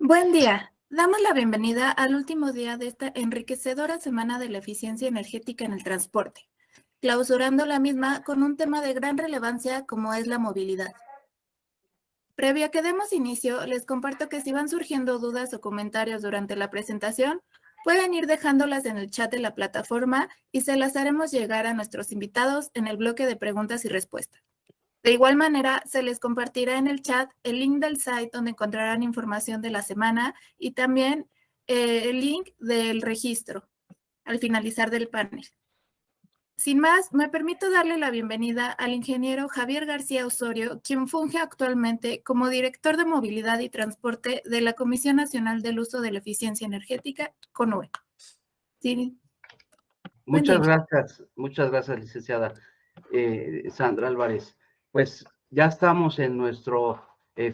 Buen día. Damos la bienvenida al último día de esta enriquecedora semana de la eficiencia energética en el transporte, clausurando la misma con un tema de gran relevancia como es la movilidad. Previo a que demos inicio, les comparto que si van surgiendo dudas o comentarios durante la presentación, pueden ir dejándolas en el chat de la plataforma y se las haremos llegar a nuestros invitados en el bloque de preguntas y respuestas. De igual manera, se les compartirá en el chat el link del site donde encontrarán información de la semana y también el link del registro al finalizar del panel. Sin más, me permito darle la bienvenida al ingeniero Javier García Osorio, quien funge actualmente como director de movilidad y transporte de la Comisión Nacional del Uso de la Eficiencia Energética, CONUE. Sí, buen día. Muchas gracias, licenciada Sandra Álvarez. Pues ya estamos en nuestro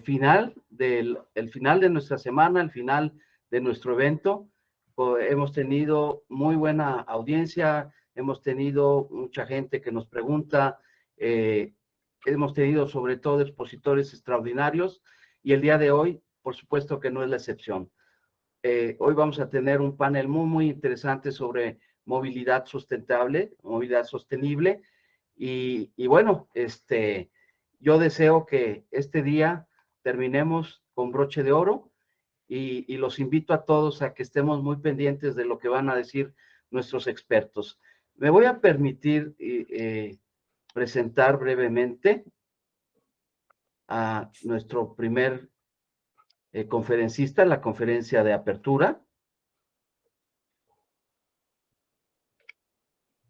final de nuestra semana, el final de nuestro evento. Hemos tenido muy buena audiencia, hemos tenido mucha gente que nos pregunta, hemos tenido sobre todo expositores extraordinarios y el día de hoy, por supuesto que no es la excepción. Hoy vamos a tener un panel muy interesante sobre movilidad sustentable, movilidad sostenible. Y bueno, yo deseo que este día terminemos con broche de oro y los invito a todos a que estemos muy pendientes de lo que van a decir nuestros expertos. Me voy a permitir presentar brevemente a nuestro primer conferencista en la conferencia de apertura.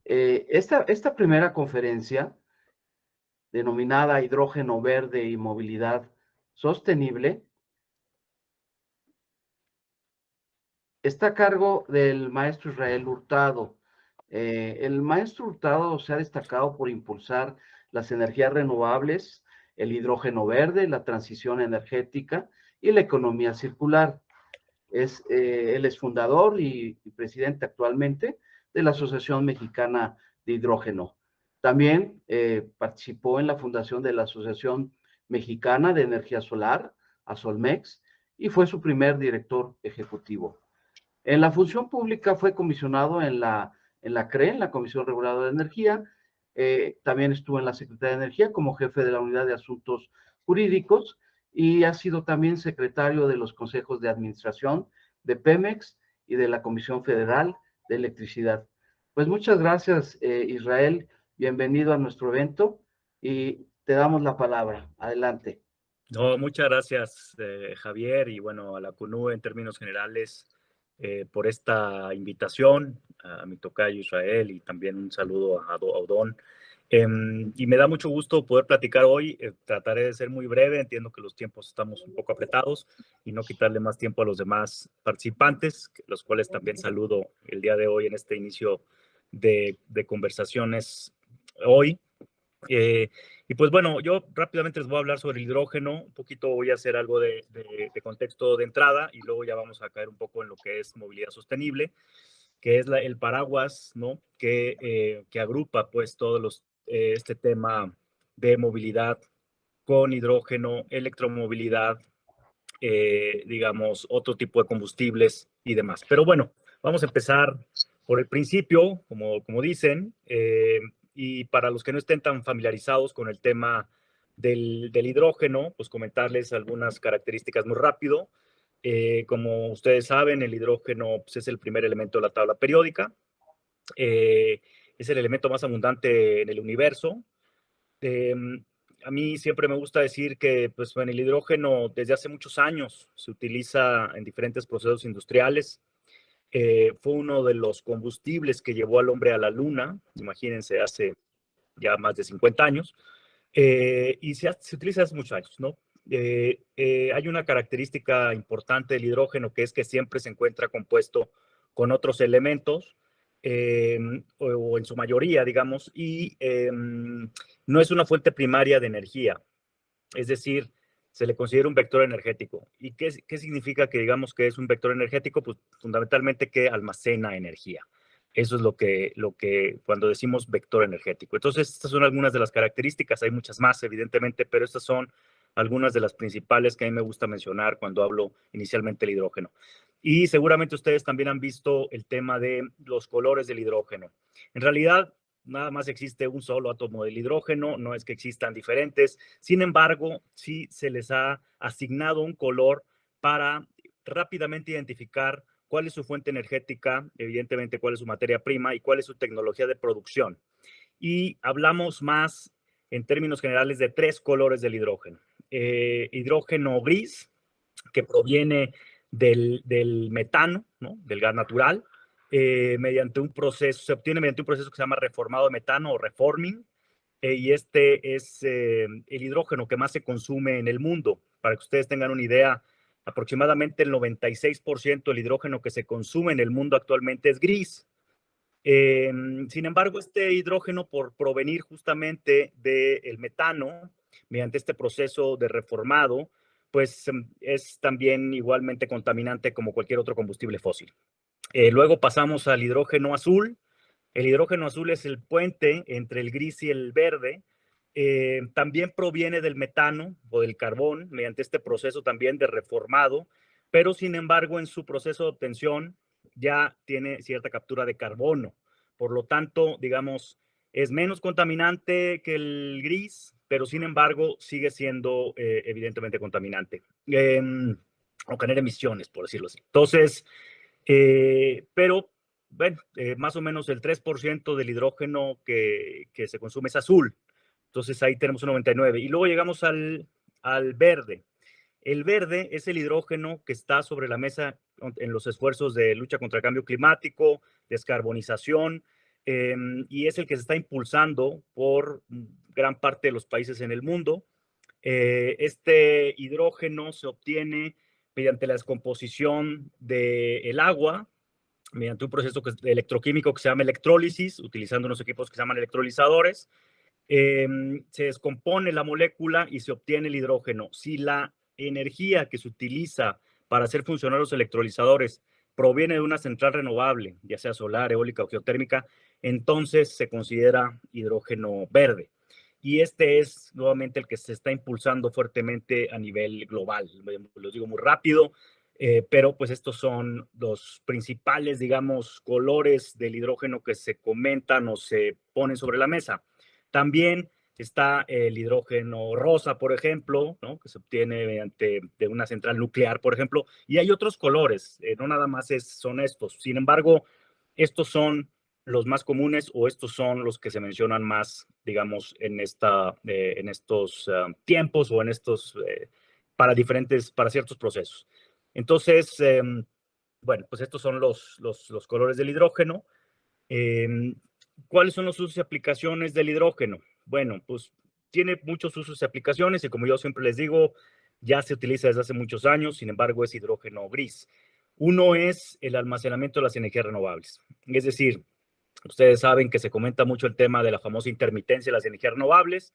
Esta primera conferencia, denominada Hidrógeno Verde y Movilidad Sostenible, está a cargo del maestro Israel Hurtado. El maestro Hurtado se ha destacado por impulsar las energías renovables, el hidrógeno verde, la transición energética y la economía circular. Él es fundador y presidente actualmente de la Asociación Mexicana de Hidrógeno. También participó en la fundación de la Asociación Mexicana de Energía Solar, ASOLMEX, y fue su primer director ejecutivo. En la función pública fue comisionado en la CRE, en la Comisión Reguladora de Energía. También estuvo en la Secretaría de Energía como jefe de la Unidad de Asuntos Jurídicos y ha sido también secretario de los consejos de administración de Pemex y de la Comisión Federal de Electricidad. Pues muchas gracias, Israel. Bienvenido a nuestro evento y te damos la palabra. Adelante. No, muchas gracias, Javier, y bueno, a la CONUE en términos generales por esta invitación, a mi tocayo Israel, y también un saludo a Odón. Y me da mucho gusto poder platicar hoy. Trataré de ser muy breve, entiendo que los tiempos estamos un poco apretados y no quitarle más tiempo a los demás participantes, los cuales también saludo el día de hoy en este inicio de conversaciones hoy. Y pues bueno, yo rápidamente les voy a hablar sobre el hidrógeno, un poquito voy a hacer algo de contexto de entrada y luego ya vamos a caer un poco en lo que es movilidad sostenible, que es el paraguas, ¿no? Que agrupa pues todos este tema de movilidad con hidrógeno, electromovilidad, digamos, otro tipo de combustibles y demás. Pero bueno, vamos a empezar por el principio, como dicen, y para los que no estén tan familiarizados con el tema del hidrógeno, pues comentarles algunas características muy rápido. Como ustedes saben, el hidrógeno pues, es el primer elemento de la tabla periódica. Es el elemento más abundante en el universo. A mí siempre me gusta decir que pues, en el hidrógeno desde hace muchos años se utiliza en diferentes procesos industriales. Fue uno de los combustibles que llevó al hombre a la luna, imagínense, hace ya más de 50 años, y se utiliza hace muchos años, ¿no? Hay una característica importante del hidrógeno que es que siempre se encuentra compuesto con otros elementos, o en su mayoría, digamos, y no es una fuente primaria de energía, es decir, se le considera un vector energético. ¿Y qué significa que digamos que es un vector energético? Pues fundamentalmente que almacena energía. Eso es lo que cuando decimos vector energético. Entonces, estas son algunas de las características, hay muchas más, evidentemente, pero estas son algunas de las principales que a mí me gusta mencionar cuando hablo inicialmente del hidrógeno. Y seguramente ustedes también han visto el tema de los colores del hidrógeno. En realidad, nada más existe un solo átomo del hidrógeno, no es que existan diferentes. Sin embargo, sí se les ha asignado un color para rápidamente identificar cuál es su fuente energética, evidentemente cuál es su materia prima y cuál es su tecnología de producción. Y hablamos más en términos generales de 3 colores del hidrógeno. Hidrógeno gris, que proviene del metano, ¿no? Del gas natural, mediante un proceso, se obtiene mediante un proceso que se llama reformado de metano o reforming, y este es el hidrógeno que más se consume en el mundo. Para que ustedes tengan una idea, aproximadamente el 96% del hidrógeno que se consume en el mundo actualmente es gris. Sin embargo, este hidrógeno, por provenir justamente del metano, mediante este proceso de reformado, pues es también igualmente contaminante como cualquier otro combustible fósil. Luego pasamos al hidrógeno azul. El hidrógeno azul es el puente entre el gris y el verde. También proviene del metano o del carbón, mediante este proceso también de reformado, pero sin embargo en su proceso de obtención ya tiene cierta captura de carbono. Por lo tanto, digamos, es menos contaminante que el gris, pero sin embargo sigue siendo evidentemente contaminante. O genera emisiones, por decirlo así. Entonces, pero bueno, más o menos el 3% del hidrógeno que se consume es azul. Entonces ahí tenemos un 99. Y luego llegamos al verde. El verde es el hidrógeno que está sobre la mesa en los esfuerzos de lucha contra el cambio climático, descarbonización, y es el que se está impulsando por gran parte de los países en el mundo. Este hidrógeno se obtiene mediante la descomposición del agua, mediante un proceso electroquímico que se llama electrólisis, utilizando unos equipos que se llaman electrolizadores. Se descompone la molécula y se obtiene el hidrógeno. Si la energía que se utiliza para hacer funcionar los electrolizadores proviene de una central renovable, ya sea solar, eólica o geotérmica, entonces se considera hidrógeno verde. Y este es nuevamente el que se está impulsando fuertemente a nivel global. Lo digo muy rápido, pero pues estos son los principales, digamos, colores del hidrógeno que se comentan o se ponen sobre la mesa. También está el hidrógeno rosa, por ejemplo, ¿no? Que se obtiene mediante de una central nuclear, por ejemplo, y hay otros colores, no nada más son estos. Sin embargo, estos son los más comunes o estos son los que se mencionan más, digamos, en estos tiempos o en estos, para ciertos procesos. Entonces, bueno, pues estos son los colores del hidrógeno. ¿Cuáles son los usos y aplicaciones del hidrógeno? Bueno, pues tiene muchos usos y aplicaciones y como yo siempre les digo, ya se utiliza desde hace muchos años, sin embargo es hidrógeno gris. Uno es el almacenamiento de las energías renovables. Es decir, ustedes saben que se comenta mucho el tema de la famosa intermitencia de las energías renovables,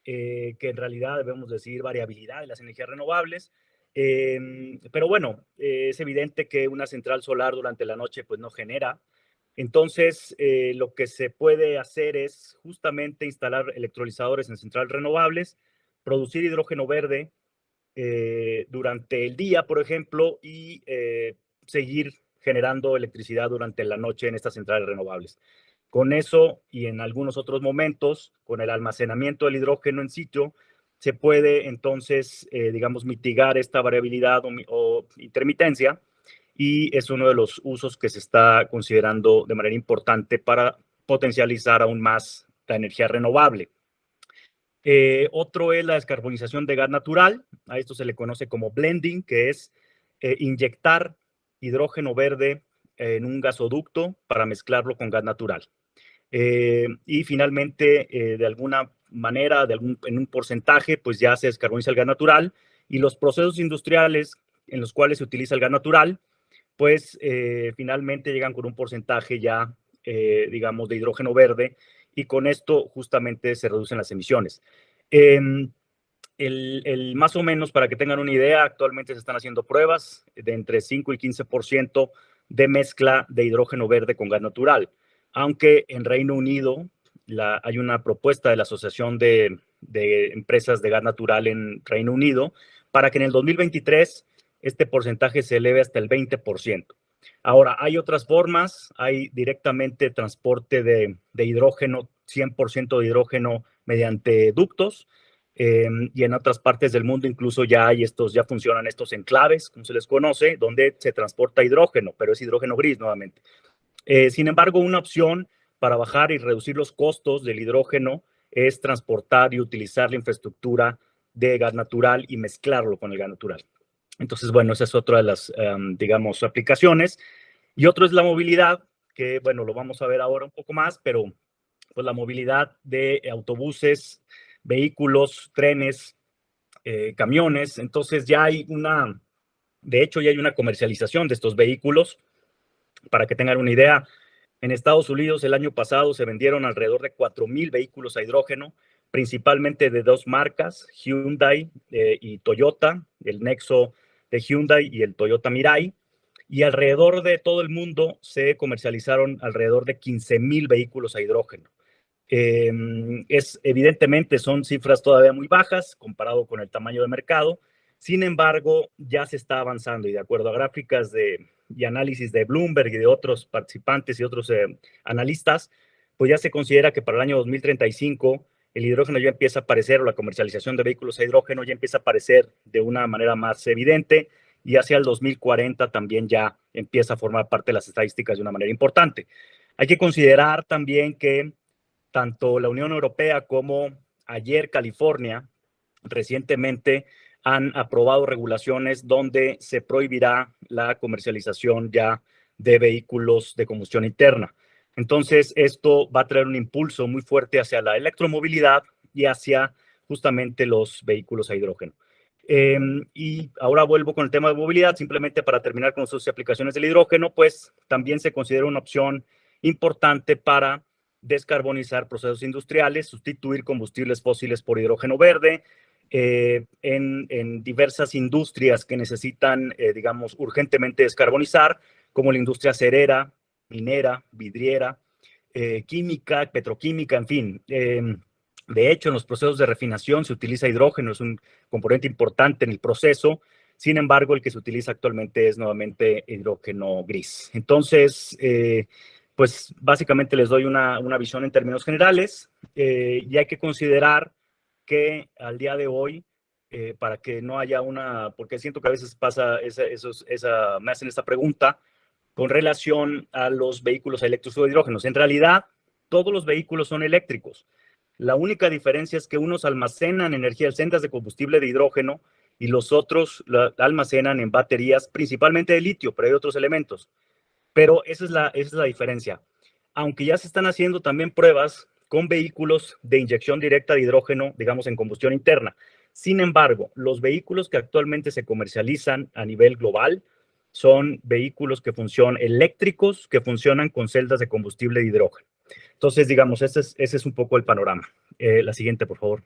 que en realidad debemos decir variabilidad de las energías renovables. Pero bueno, es evidente que una central solar durante la noche pues no genera. Entonces, lo que se puede hacer es justamente instalar electrolizadores en centrales renovables, producir hidrógeno verde durante el día, por ejemplo, y seguir generando electricidad durante la noche en estas centrales renovables. Con eso y en algunos otros momentos, con el almacenamiento del hidrógeno en sitio, se puede entonces, digamos, mitigar esta variabilidad o intermitencia, y es uno de los usos que se está considerando de manera importante para potencializar aún más la energía renovable. Otro es la descarbonización de gas natural. A esto se le conoce como blending, que es inyectar hidrógeno verde en un gasoducto para mezclarlo con gas natural. Y finalmente, de alguna manera, en un porcentaje, pues ya se descarboniza el gas natural, y los procesos industriales en los cuales se utiliza el gas natural, pues finalmente llegan con un porcentaje ya, digamos, de hidrógeno verde, y con esto justamente se reducen las emisiones. Más o menos, para que tengan una idea, actualmente se están haciendo pruebas de entre 5 y 15% de mezcla de hidrógeno verde con gas natural, aunque en Reino Unido hay una propuesta de la Asociación de de empresas de gas natural en Reino Unido, para que en el 2023 este porcentaje se eleve hasta el 20%. Ahora, hay otras formas, hay directamente transporte de hidrógeno, 100% de hidrógeno mediante ductos, y en otras partes del mundo incluso ya funcionan estos enclaves, como se les conoce, donde se transporta hidrógeno, pero es hidrógeno gris nuevamente. Sin embargo, una opción para bajar y reducir los costos del hidrógeno es transportar y utilizar la infraestructura de gas natural y mezclarlo con el gas natural. Entonces, bueno, esa es otra de las, digamos, aplicaciones. Y otro es la movilidad, que, bueno, lo vamos a ver ahora un poco más, pero pues la movilidad de autobuses, vehículos, trenes, camiones. Entonces ya hay de hecho ya hay una comercialización de estos vehículos. Para que tengan una idea, en Estados Unidos el año pasado se vendieron alrededor de 4,000 vehículos a hidrógeno, principalmente de dos marcas, Hyundai y Toyota, el Nexo de Hyundai y el Toyota Mirai. Y alrededor de todo el mundo se comercializaron alrededor de 15,000 vehículos a hidrógeno. Evidentemente son cifras todavía muy bajas comparado con el tamaño de mercado. Sin embargo, ya se está avanzando y de acuerdo a gráficas y análisis de Bloomberg y de otros participantes y otros analistas, pues ya se considera que para el año 2035 el hidrógeno ya empieza a aparecer, o la comercialización de vehículos a hidrógeno ya empieza a aparecer de una manera más evidente, y hacia el 2040 también ya empieza a formar parte de las estadísticas de una manera importante. Hay que considerar también que tanto la Unión Europea como ayer California recientemente han aprobado regulaciones donde se prohibirá la comercialización ya de vehículos de combustión interna. Entonces, esto va a traer un impulso muy fuerte hacia la electromovilidad y hacia justamente los vehículos a hidrógeno. Y ahora vuelvo con el tema de movilidad, simplemente para terminar con sus aplicaciones del hidrógeno, pues también se considera una opción importante para descarbonizar procesos industriales, sustituir combustibles fósiles por hidrógeno verde, en diversas industrias que necesitan, digamos, urgentemente descarbonizar, como la industria acerera, minera, vidriera, química, petroquímica, en fin. De hecho, en los procesos de refinación se utiliza hidrógeno, es un componente importante en el proceso. Sin embargo, el que se utiliza actualmente es nuevamente hidrógeno gris. Entonces, pues básicamente les doy una visión en términos generales, y hay que considerar que al día de hoy, para que no haya porque siento que a veces pasa me hacen esta pregunta con relación a los vehículos eléctricos o hidrógenos. En realidad, todos los vehículos son eléctricos. La única diferencia es que unos almacenan energía en celdas de combustible de hidrógeno y los otros la almacenan en baterías, principalmente de litio, pero hay otros elementos. Pero esa es la diferencia. Aunque ya se están haciendo también pruebas con vehículos de inyección directa de hidrógeno, digamos, en combustión interna. Sin embargo, los vehículos que actualmente se comercializan a nivel global son vehículos eléctricos que funcionan con celdas de combustible de hidrógeno. Entonces, digamos, ese es un poco el panorama. La siguiente, por favor.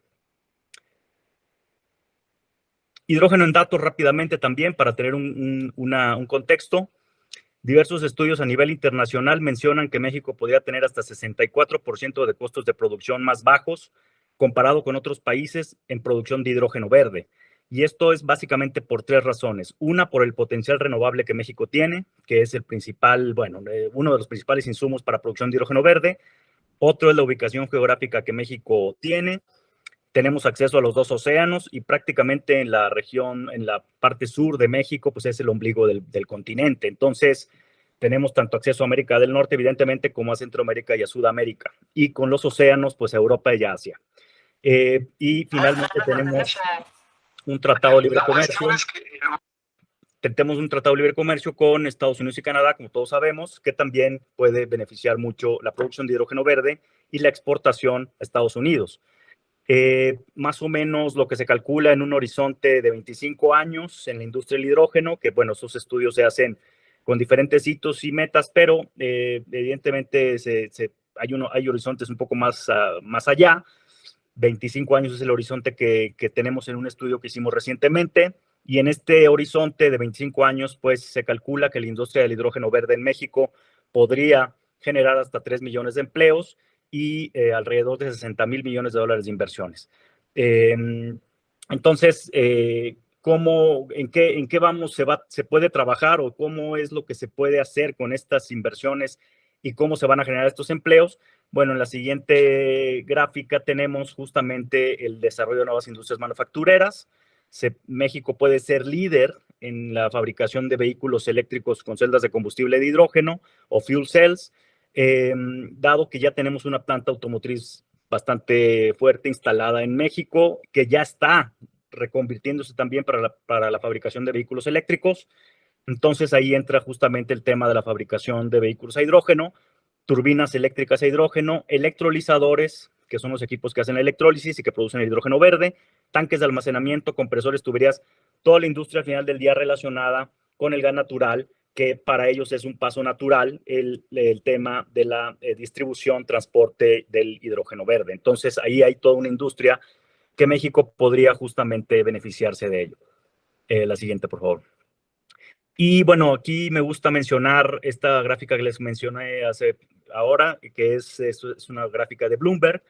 Hidrógeno en datos rápidamente también para tener un contexto. Diversos estudios a nivel internacional mencionan que México podría tener hasta 64% de costos de producción más bajos comparado con otros países en producción de hidrógeno verde. Y esto es básicamente por tres razones. Una, por el potencial renovable que México tiene, que es uno de los principales insumos para producción de hidrógeno verde. Otro es la ubicación geográfica que México tiene. Tenemos acceso a los dos océanos y prácticamente en la región, en la parte sur de México, pues es el ombligo del continente. Entonces, tenemos tanto acceso a América del Norte, evidentemente, como a Centroamérica y a Sudamérica. Y con los océanos, pues a Europa y Asia. Y finalmente tenemos un tratado de libre comercio. Tenemos un tratado de libre comercio con Estados Unidos y Canadá, como todos sabemos, que también puede beneficiar mucho la producción de hidrógeno verde y la exportación a Estados Unidos. Más o menos lo que se calcula en un horizonte de 25 años en la industria del hidrógeno, que bueno, esos estudios se hacen con diferentes hitos y metas, pero evidentemente hay horizontes un poco más allá. 25 años es el horizonte que tenemos en un estudio que hicimos recientemente, y en este horizonte de 25 años, pues se calcula que la industria del hidrógeno verde en México podría generar hasta 3 millones de empleos y alrededor de 60,000 millones de dólares de inversiones. Entonces, ¿en qué vamos, se puede trabajar o cómo es lo que se puede hacer con estas inversiones y cómo se van a generar estos empleos? Bueno, en la siguiente gráfica tenemos justamente el desarrollo de nuevas industrias manufactureras. México puede ser líder en la fabricación de vehículos eléctricos con celdas de combustible de hidrógeno o fuel cells, dado que ya tenemos una planta automotriz bastante fuerte instalada en México, que ya está reconvirtiéndose también para la fabricación de vehículos eléctricos. Entonces ahí entra justamente el tema de la fabricación de vehículos a hidrógeno, turbinas eléctricas a hidrógeno, electrolizadores, que son los equipos que hacen la electrólisis y que producen el hidrógeno verde, tanques de almacenamiento, compresores, tuberías, toda la industria al final del día relacionada con el gas natural, que para ellos es un paso natural el tema de la distribución, transporte del hidrógeno verde. Entonces ahí hay toda una industria que México podría justamente beneficiarse de ello. La siguiente, por favor. Y bueno, aquí me gusta mencionar esta gráfica que les mencioné ahora, que es una gráfica de Bloomberg,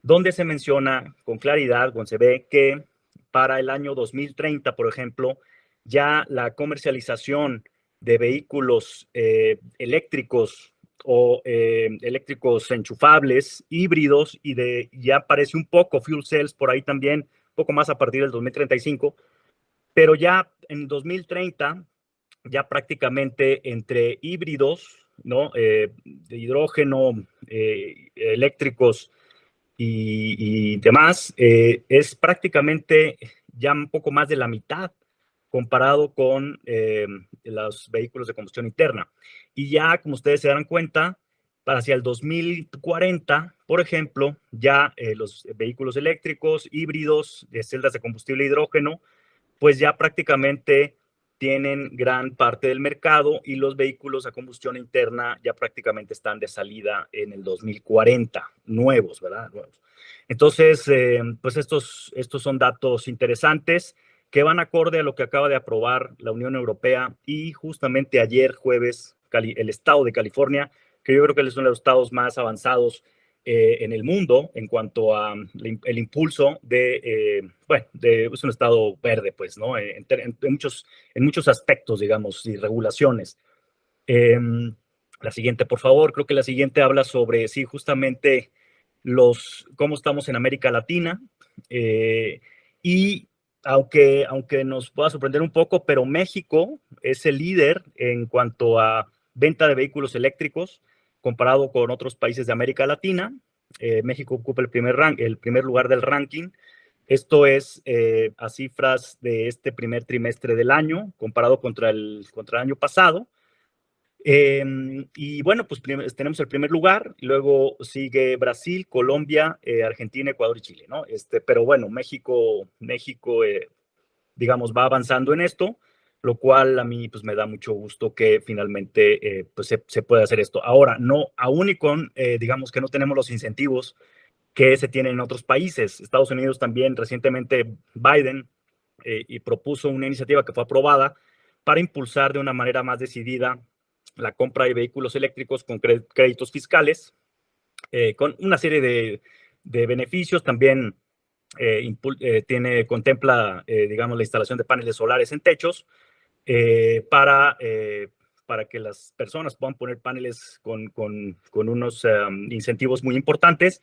donde se menciona con claridad, donde se ve que para el año 2030, por ejemplo, ya la comercialización de vehículos eléctricos o eléctricos enchufables, híbridos, ya aparece un poco fuel cells por ahí también, un poco más a partir del 2035, pero ya en 2030, ya prácticamente entre híbridos, ¿no? De hidrógeno, eléctricos y demás, es prácticamente ya un poco más de la mitad comparado con los vehículos de combustión interna. Y ya, como ustedes se darán cuenta, hacia el 2040, por ejemplo, ya los vehículos eléctricos, híbridos, de celdas de combustible hidrógeno, pues ya prácticamente tienen gran parte del mercado y los vehículos a combustión interna ya prácticamente están de salida en el 2040, nuevos, ¿verdad? Nuevos. Entonces, pues estos son datos interesantes que van acorde a lo que acaba de aprobar la Unión Europea y justamente ayer jueves el estado de California, que yo creo que es uno de los estados más avanzados en el mundo en cuanto a el impulso es un estado verde, pues, ¿no? En muchos aspectos, digamos, y regulaciones. La siguiente, por favor. Creo que la siguiente habla sobre, sí, justamente cómo estamos en América Latina. Y aunque nos pueda sorprender un poco, pero México es el líder en cuanto a venta de vehículos eléctricos comparado con otros países de América Latina. México ocupa el primer lugar del ranking. Esto es a cifras de este primer trimestre del año, comparado contra el año pasado. Y bueno, pues tenemos el primer lugar, luego sigue Brasil, Colombia, Argentina, Ecuador y Chile, ¿no? Pero bueno, México digamos, va avanzando en esto, lo cual a mí pues me da mucho gusto que finalmente pues se pueda hacer esto. Ahora, aún y con, digamos que no tenemos los incentivos que se tienen en otros países. Estados Unidos también, recientemente Biden y propuso una iniciativa que fue aprobada para impulsar de una manera más decidida la compra de vehículos eléctricos con créditos fiscales, con una serie de beneficios. También contempla, digamos, la instalación de paneles solares en techos para que las personas puedan poner paneles con unos incentivos muy importantes.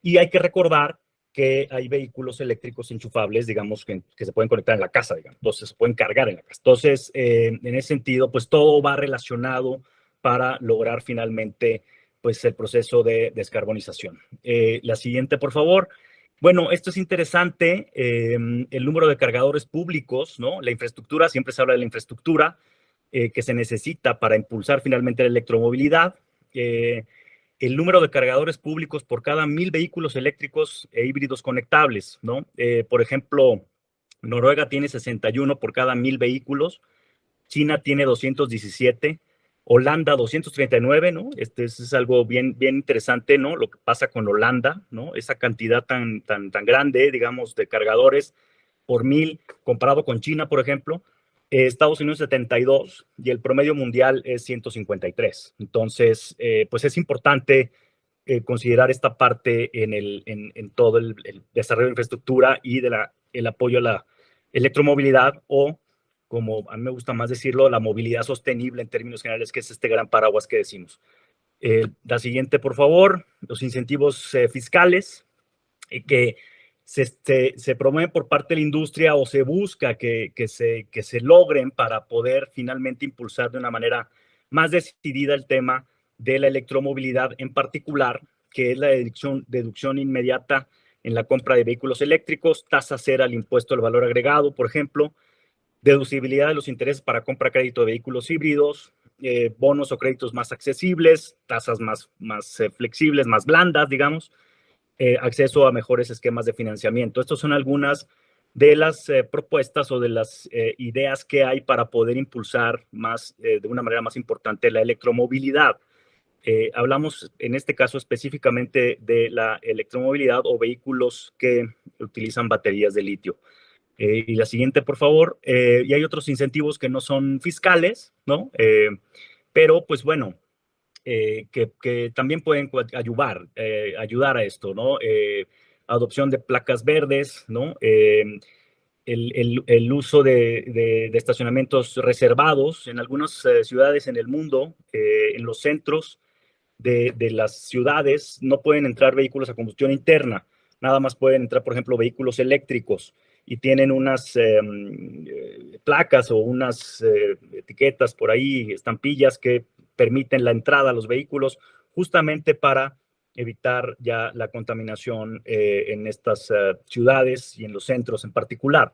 Y hay que recordar que hay vehículos eléctricos enchufables, digamos, que se pueden conectar en la casa, digamos, entonces se pueden cargar en la casa. Entonces, en ese sentido, pues todo va relacionado para lograr finalmente, pues, el proceso de descarbonización. La siguiente, por favor. Bueno, esto es interesante, el número de cargadores públicos, ¿no? La infraestructura, siempre se habla de la infraestructura que se necesita para impulsar finalmente la electromovilidad. El número de cargadores públicos por cada 1,000 vehículos eléctricos e híbridos conectables, ¿no? Por ejemplo, Noruega tiene 61 por cada 1,000 vehículos, China tiene 217, Holanda 239, ¿no? Es algo bien interesante, ¿no? Lo que pasa con Holanda, ¿no? Esa cantidad tan grande, digamos, de cargadores por 1,000, comparado con China, por ejemplo. Estados Unidos 72 y el promedio mundial es 153. Entonces, pues es importante considerar esta parte en todo el desarrollo de infraestructura y el apoyo a la electromovilidad, o, como a mí me gusta más decirlo, la movilidad sostenible en términos generales, que es este gran paraguas que decimos. La siguiente, por favor. Los incentivos fiscales que se promueven por parte de la industria, o se busca que se logren para poder finalmente impulsar de una manera más decidida el tema de la electromovilidad, en particular, que es la deducción inmediata en la compra de vehículos eléctricos, tasa cero al impuesto al valor agregado, por ejemplo, deducibilidad de los intereses para compra crédito de vehículos híbridos, bonos o créditos más accesibles, tasas más flexibles, más blandas, digamos, acceso a mejores esquemas de financiamiento. Estas son algunas de las propuestas o de las ideas que hay para poder impulsar de una manera más importante la electromovilidad. Hablamos en este caso específicamente de la electromovilidad o vehículos que utilizan baterías de litio. Y la siguiente, por favor. Y hay otros incentivos que no son fiscales, ¿no? Pero, pues bueno, que también pueden ayudar a esto, ¿no? Adopción de placas verdes, ¿no? El uso de estacionamientos reservados en algunas ciudades en el mundo, en los centros de las ciudades, no pueden entrar vehículos a combustión interna, nada más pueden entrar, por ejemplo, vehículos eléctricos, y tienen unas placas o unas etiquetas por ahí, estampillas que permiten la entrada a los vehículos, justamente para evitar ya la contaminación en estas ciudades y en los centros en particular.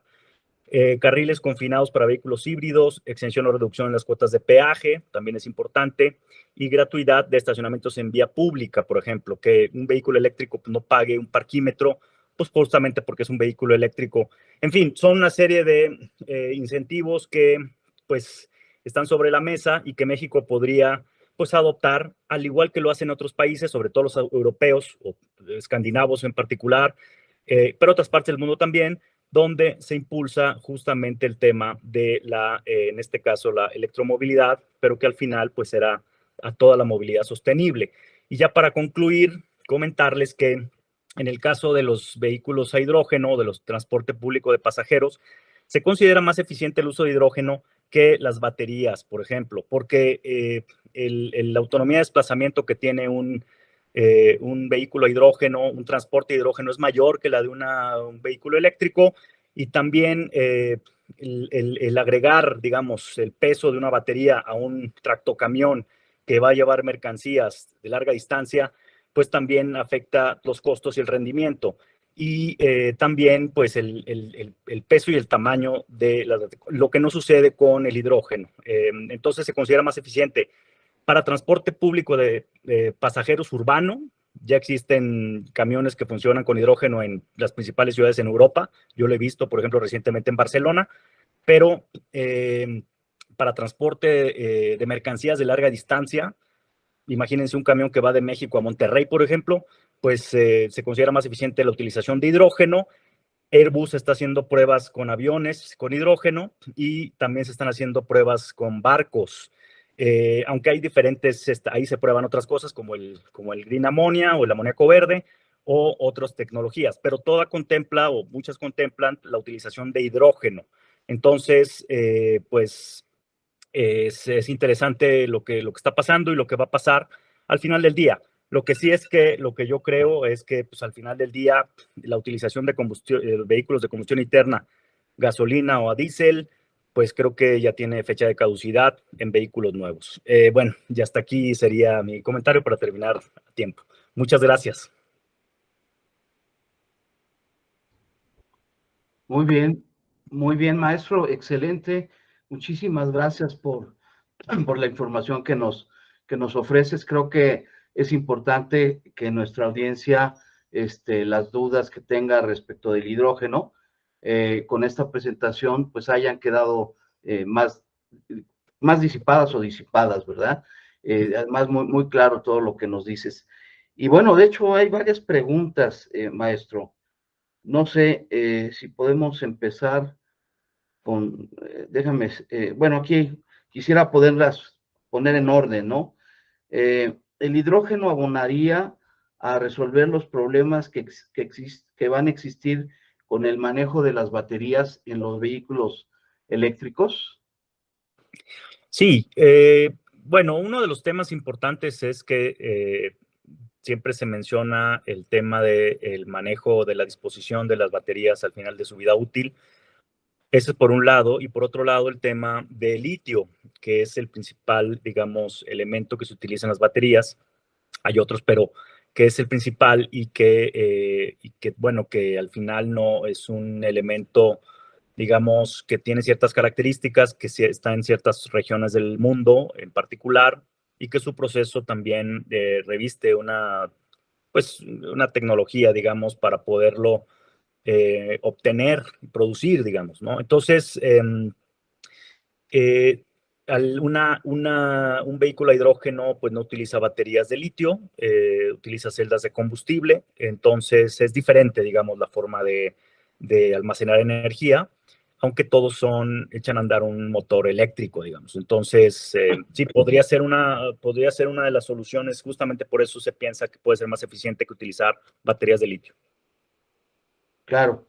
Carriles confinados para vehículos híbridos, exención o reducción en las cuotas de peaje, también es importante, y gratuidad de estacionamientos en vía pública, por ejemplo, que un vehículo eléctrico no pague un parquímetro, pues justamente porque es un vehículo eléctrico. En fin, son una serie de incentivos que pues están sobre la mesa y que México podría pues adoptar, al igual que lo hacen otros países, sobre todo los europeos o escandinavos en particular, pero otras partes del mundo también, donde se impulsa justamente el tema de en este caso, la electromovilidad, pero que al final pues será a toda la movilidad sostenible. Y ya para concluir, comentarles que en el caso de los vehículos a hidrógeno, de los transporte público de pasajeros, se considera más eficiente el uso de hidrógeno que las baterías, por ejemplo, porque la autonomía de desplazamiento que tiene un vehículo a hidrógeno, un transporte de hidrógeno, es mayor que la de un vehículo eléctrico, y también el agregar, digamos, el peso de una batería a un tractocamión que va a llevar mercancías de larga distancia, pues también afecta los costos y el rendimiento. Y también, pues, el peso y el tamaño lo que no sucede con el hidrógeno. Entonces, se considera más eficiente. Para transporte público de pasajeros urbano, ya existen camiones que funcionan con hidrógeno en las principales ciudades en Europa. Yo lo he visto, por ejemplo, recientemente en Barcelona, pero para transporte de mercancías de larga distancia, imagínense un camión que va de México a Monterrey, por ejemplo, pues se considera más eficiente la utilización de hidrógeno. Airbus está haciendo pruebas con aviones con hidrógeno, y también se están haciendo pruebas con barcos. Aunque hay diferentes, ahí se prueban otras cosas como el green ammonia o el amoníaco verde o otras tecnologías, pero muchas contemplan la utilización de hidrógeno. Entonces, pues es interesante lo que está pasando y lo que va a pasar al final del día. Lo que sí es que lo que yo creo es que pues, al final del día la utilización de vehículos de combustión interna, gasolina o a diésel, pues creo que ya tiene fecha de caducidad en vehículos nuevos. Bueno, ya hasta aquí sería mi comentario para terminar a tiempo. Muchas gracias. Muy bien, maestro, excelente. Muchísimas gracias por la información que nos ofreces. Creo que es importante que nuestra audiencia, las dudas que tenga respecto del hidrógeno, con esta presentación, pues hayan quedado más disipadas o disipadas, ¿verdad? Además, muy claro todo lo que nos dices. Y bueno, de hecho, hay varias preguntas, maestro. No sé si podemos empezar con, bueno, aquí quisiera poderlas poner en orden, ¿no? El hidrógeno abonaría a resolver los problemas que van a existir con el manejo de las baterías en los vehículos eléctricos? Sí, bueno, uno de los temas importantes es que siempre se menciona el tema del manejo de la disposición de las baterías al final de su vida útil. Ese es por un lado, y por otro lado el tema de litio, que es el principal, digamos, elemento que se utiliza en las baterías. Hay otros, pero que es el principal y que, bueno, que al final no es un elemento, digamos, que tiene ciertas características, que está en ciertas regiones del mundo en particular, y que su proceso también reviste pues, una tecnología, digamos, para poderlo obtener y producir, digamos, ¿no? Entonces, eh, un vehículo a hidrógeno pues no utiliza baterías de litio, utiliza celdas de combustible, entonces es diferente, digamos, la forma de almacenar energía, aunque todos echan a andar un motor eléctrico, digamos. Entonces, sí, podría ser una de las soluciones, justamente por eso se piensa que puede ser más eficiente que utilizar baterías de litio. Claro.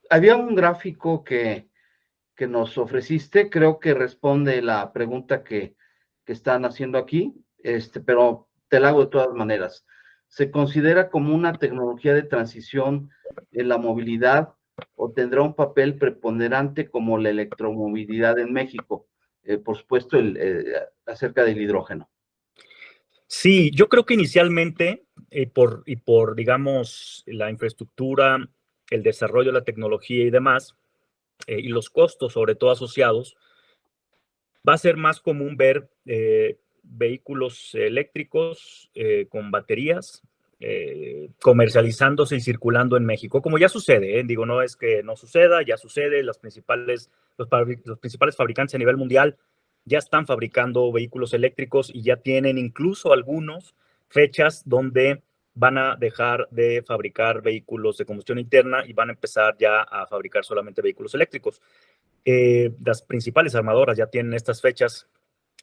Había un gráfico que nos ofreciste, creo que responde la pregunta que están haciendo aquí, pero te la hago de todas maneras. ¿Se considera como una tecnología de transición en la movilidad o tendrá un papel preponderante como la electromovilidad en México? Por supuesto, acerca del hidrógeno. Sí, yo creo que inicialmente, por, digamos, la infraestructura, el desarrollo de la tecnología y demás, y los costos, sobre todo asociados, va a ser más común ver vehículos eléctricos con baterías comercializándose y circulando en México, como ya sucede, digo, no es que no suceda, ya sucede, los principales fabricantes a nivel mundial ya están fabricando vehículos eléctricos y ya tienen incluso algunos fechas donde van a dejar de fabricar vehículos de combustión interna y van a empezar ya a fabricar solamente vehículos eléctricos. Las principales armadoras ya tienen estas fechas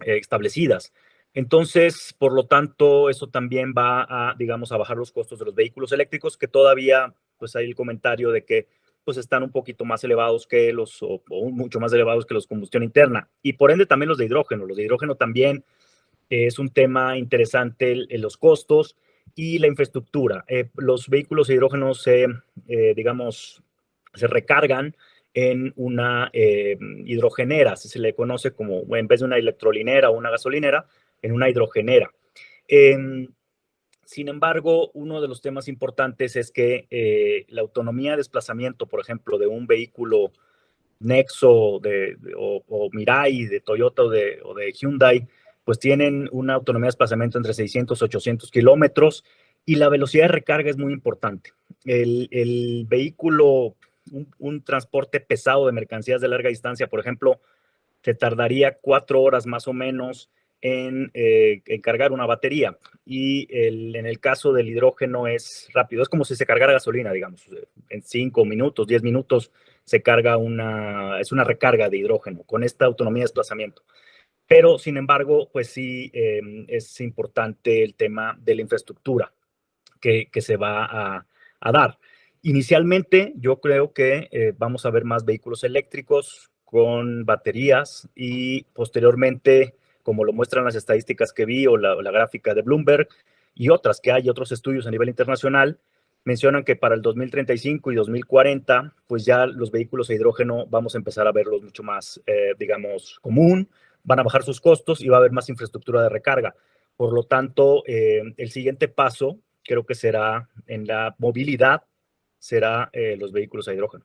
establecidas. Entonces, por lo tanto, eso también va a, digamos, a bajar los costos de los vehículos eléctricos, que todavía, pues hay el comentario de que pues están un poquito más elevados que o mucho más elevados que los de combustión interna. Y por ende también los de hidrógeno. Los de hidrógeno también es un tema interesante, los costos y la infraestructura. Los vehículos de hidrógeno digamos, se recargan en una hidrogenera, así se le conoce como, en vez de una electrolinera o una gasolinera, en una hidrogenera. Sin embargo, uno de los temas importantes es que la autonomía de desplazamiento, por ejemplo, de un vehículo Nexo o Mirai de Toyota o de Hyundai, pues tienen una autonomía de desplazamiento entre 600 y 800 kilómetros y la velocidad de recarga es muy importante. El vehículo, un transporte pesado de mercancías de larga distancia, por ejemplo, te tardaría 4 horas más o menos en cargar una batería. Y en el caso del hidrógeno es rápido. Es como si se cargara gasolina, digamos. En 5 minutos, 10 minutos se carga es una recarga de hidrógeno con esta autonomía de desplazamiento. Pero, sin embargo, pues sí es importante el tema de la infraestructura que se va a dar. Inicialmente, yo creo que vamos a ver más vehículos eléctricos con baterías y posteriormente, como lo muestran las estadísticas que vi o la gráfica de Bloomberg y otras que hay, otros estudios a nivel internacional, mencionan que para el 2035 y 2040, pues ya los vehículos a hidrógeno vamos a empezar a verlos mucho más, digamos, común, van a bajar sus costos y va a haber más infraestructura de recarga. Por lo tanto, el siguiente paso creo que será en la movilidad, será los vehículos a hidrógeno.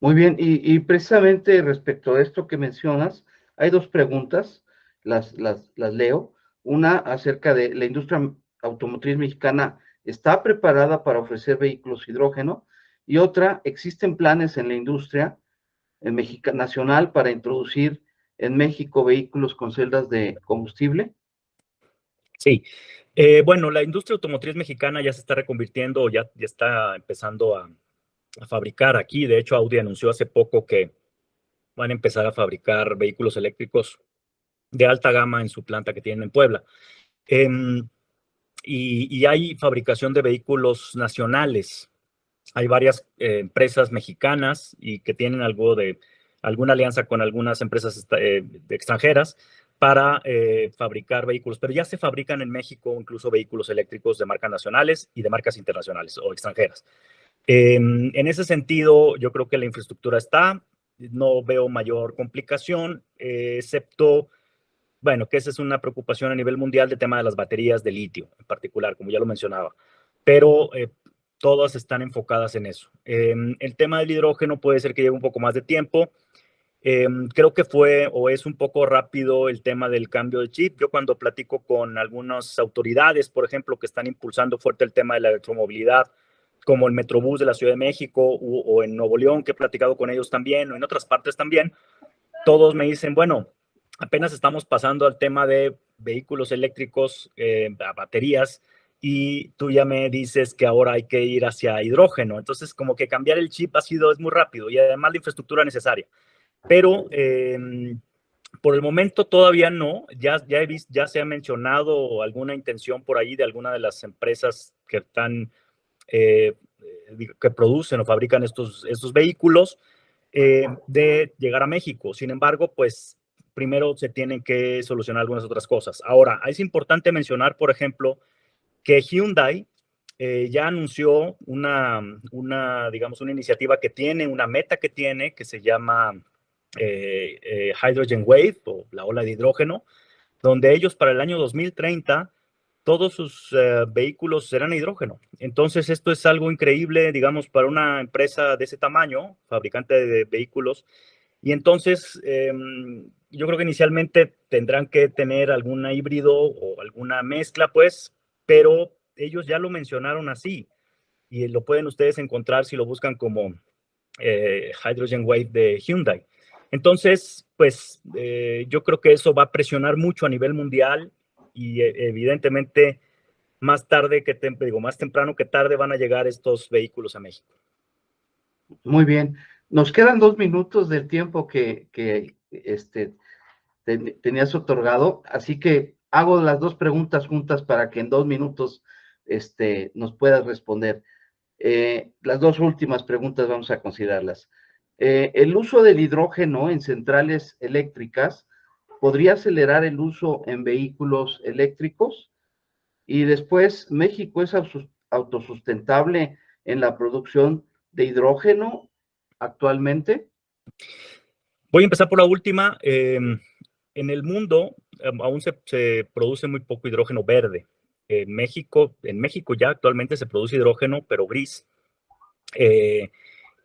Muy bien, y precisamente respecto a esto que mencionas, hay dos preguntas, las leo. Una acerca de la industria automotriz mexicana, ¿está preparada para ofrecer vehículos hidrógeno? Y otra, ¿existen planes en la industria nacional para introducir en México vehículos con celdas de combustible? Sí. Bueno, la industria automotriz mexicana ya se está reconvirtiendo, ya está empezando a fabricar aquí. De hecho, Audi anunció hace poco que van a empezar a fabricar vehículos eléctricos de alta gama en su planta que tienen en Puebla. y hay fabricación de vehículos nacionales. Hay varias empresas mexicanas y que tienen alguna alianza con algunas empresas extranjeras para fabricar vehículos, pero ya se fabrican en México incluso vehículos eléctricos de marcas nacionales y de marcas internacionales o extranjeras. En ese sentido, yo creo que la infraestructura está, no veo mayor complicación, excepto, bueno, que esa es una preocupación a nivel mundial del tema de las baterías de litio en particular, como ya lo mencionaba, pero todas están enfocadas en eso. El tema del hidrógeno puede ser que lleve un poco más de tiempo. Creo que fue o es un poco rápido el tema del cambio de chip. Yo cuando platico con algunas autoridades, por ejemplo, que están impulsando fuerte el tema de la electromovilidad, como el Metrobús de la Ciudad de México o en Nuevo León, que he platicado con ellos también, o en otras partes también, todos me dicen, bueno, apenas estamos pasando al tema de vehículos eléctricos, a baterías, y tú ya me dices que ahora hay que ir hacia hidrógeno. Entonces, como que cambiar el chip es muy rápido y además la infraestructura necesaria. Pero por el momento todavía no. Ya se ha mencionado alguna intención por ahí de alguna de las empresas que están que producen o fabrican estos vehículos de llegar a México. Sin embargo, pues primero se tienen que solucionar algunas otras cosas. Ahora, es importante mencionar, por ejemplo, que Hyundai ya anunció digamos, una iniciativa que tiene, una meta que tiene, que se llama Hydrogen Wave o la ola de hidrógeno, donde ellos para el año 2030 todos sus vehículos serán a hidrógeno. Entonces, esto es algo increíble, digamos, para una empresa de ese tamaño, fabricante de vehículos. Y entonces, yo creo que inicialmente tendrán que tener alguna híbrido o alguna mezcla, pues, pero ellos ya lo mencionaron así. Y lo pueden ustedes encontrar si lo buscan como Hydrogen Wave de Hyundai. Entonces, pues, yo creo que eso va a presionar mucho a nivel mundial y evidentemente más temprano que tarde van a llegar estos vehículos a México. Muy bien. Nos quedan 2 minutos del tiempo que tenías otorgado, así que hago las 2 preguntas juntas para que en 2 minutos nos puedas responder. Las 2 últimas preguntas vamos a considerarlas. El uso del hidrógeno en centrales eléctricas podría acelerar el uso en vehículos eléctricos. Y después, ¿México es autosustentable en la producción de hidrógeno actualmente? Voy a empezar por la última. En el mundo aún se produce muy poco hidrógeno verde. En México ya actualmente se produce hidrógeno, pero gris.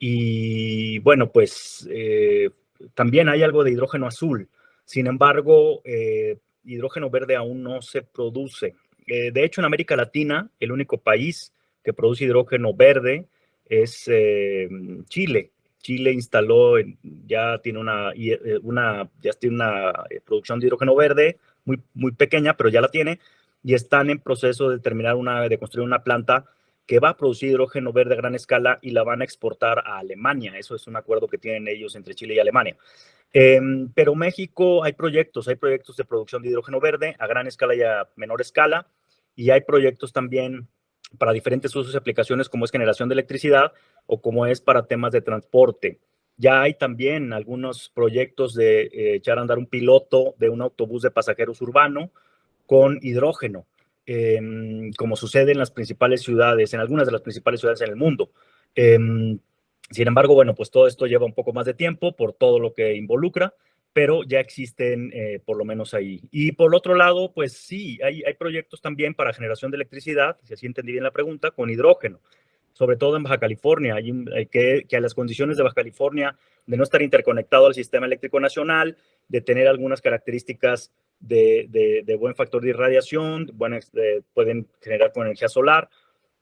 Y bueno, pues también hay algo de hidrógeno azul. Sin embargo, hidrógeno verde aún no se produce. De hecho, en América Latina, el único país que produce hidrógeno verde es Chile. Chile ya tiene una producción de hidrógeno verde muy, muy pequeña, pero ya la tiene, y están en proceso de construir una planta que va a producir hidrógeno verde a gran escala y la van a exportar a Alemania. Eso es un acuerdo que tienen ellos entre Chile y Alemania. Pero México hay proyectos de producción de hidrógeno verde a gran escala y a menor escala, y hay proyectos también para diferentes usos y aplicaciones, como es generación de electricidad o como es para temas de transporte. Ya hay también algunos proyectos de echar a andar un piloto de un autobús de pasajeros urbano con hidrógeno, como sucede en las principales ciudades, en algunas de las principales ciudades en el mundo. Sin embargo, bueno, pues todo esto lleva un poco más de tiempo por todo lo que involucra, pero ya existen por lo menos ahí. Y por otro lado, pues sí, hay proyectos también para generación de electricidad, si así entendí bien la pregunta, con hidrógeno, sobre todo en Baja California, que a las condiciones de Baja California, de no estar interconectado al sistema eléctrico nacional, de tener algunas características de buen factor de irradiación, pueden generar con energía solar.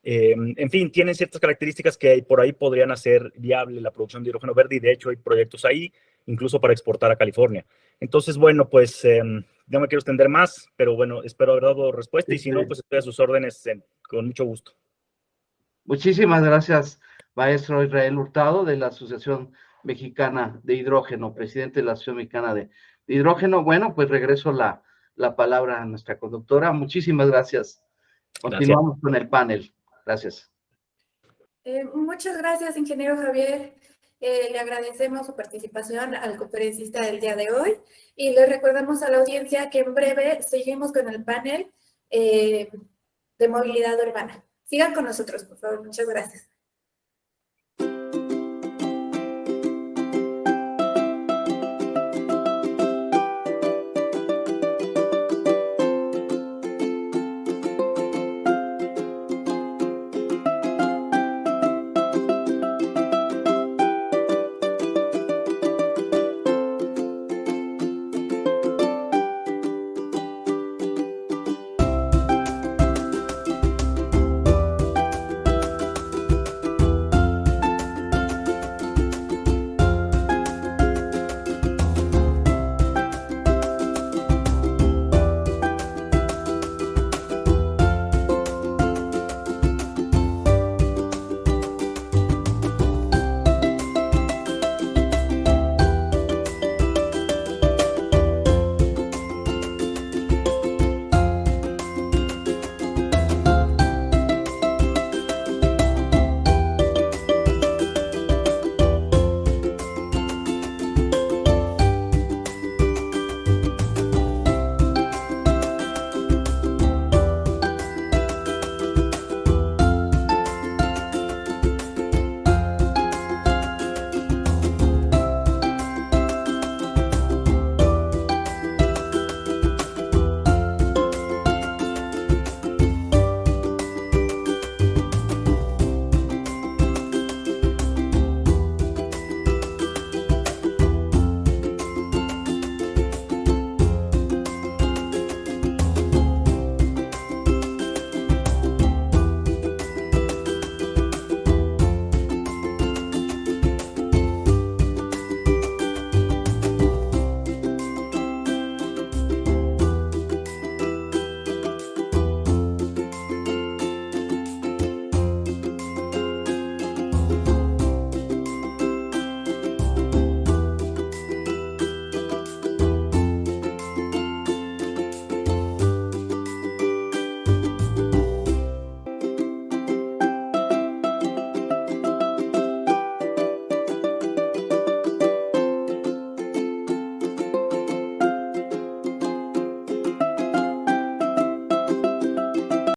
En fin, tienen ciertas características que por ahí podrían hacer viable la producción de hidrógeno verde, y de hecho hay proyectos ahí, incluso para exportar a California. Entonces, bueno, pues no me quiero extender más, pero bueno, espero haber dado respuesta, y si no, pues estoy a sus órdenes con mucho gusto. Muchísimas gracias, maestro Israel Hurtado, de la Asociación Mexicana de Hidrógeno, presidente de la Asociación Mexicana de Hidrógeno. Bueno, pues regreso la palabra a nuestra conductora. Muchísimas gracias. Continuamos con el panel. Gracias. Muchas gracias, ingeniero Javier. Le agradecemos su participación al conferencista del día de hoy y le recordamos a la audiencia que en breve seguimos con el panel de movilidad urbana. Sigan con nosotros, por favor. Muchas gracias.